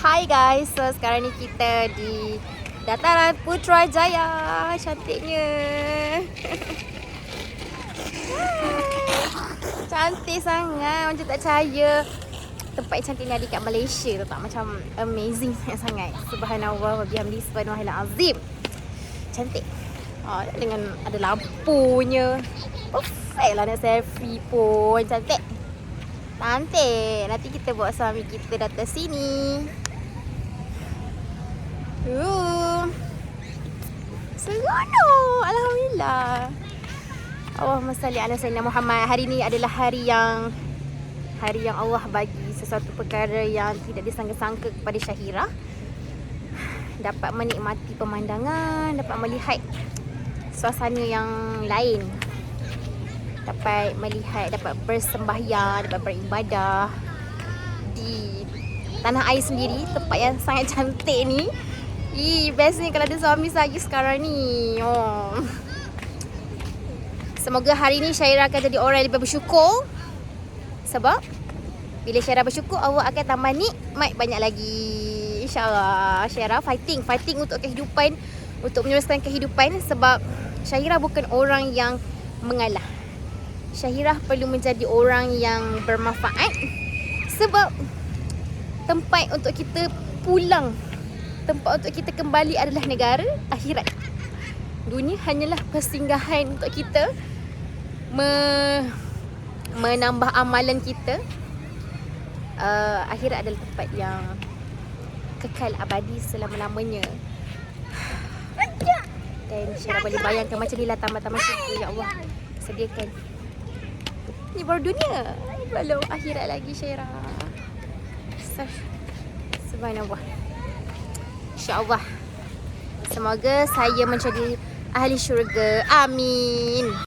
Hai guys, so sekarang ni kita di Dataran Putrajaya. Cantiknya. Cantik sangat, macam tak percaya. Tempat yang cantik ni ada kat Malaysia tu tak? Macam amazing sangat. Subhanallah wa bihamdi subhanallahil azim. Cantik. Dengan ada lampunya. Perfect lah nak selfie pun. Cantik. Cantik. Nanti kita bawa suami kita datang sini. Seronok. Alhamdulillah. Allahumma salli ala sayyidina Muhammad. Hari ni adalah hari yang Allah bagi sesuatu perkara yang tidak disangka-sangka kepada Syahira. Dapat menikmati pemandangan, dapat melihat suasana yang lain. Dapat melihat, dapat bersembahyang, dapat beribadah di tanah air sendiri, tempat yang sangat cantik ni. Best ni kalau ada suami saya sekarang ni. Semoga hari ni Syahira akan jadi orang yang lebih bersyukur. Sebab bila Syahira bersyukur, Allah akan tambah nikmat banyak lagi. InsyaAllah. Syahira fighting untuk kehidupan, untuk meneruskan kehidupan. Sebab Syahira bukan orang yang mengalah. Syahira perlu menjadi orang yang bermanfaat. Sebab tempat untuk kita pulang, tempat untuk kita kembali adalah negara akhirat. Dunia hanyalah persinggahan untuk kita menambah amalan kita. Akhirat adalah tempat yang kekal abadi selama-lamanya. Dan Syahira boleh bayangkan macam ni lah taman-taman syurga. Ya Allah, sediakan. Ni baru dunia, belum akhirat lagi Syahira. Subhanallah. InsyaAllah. Semoga saya menjadi ahli syurga. Amin.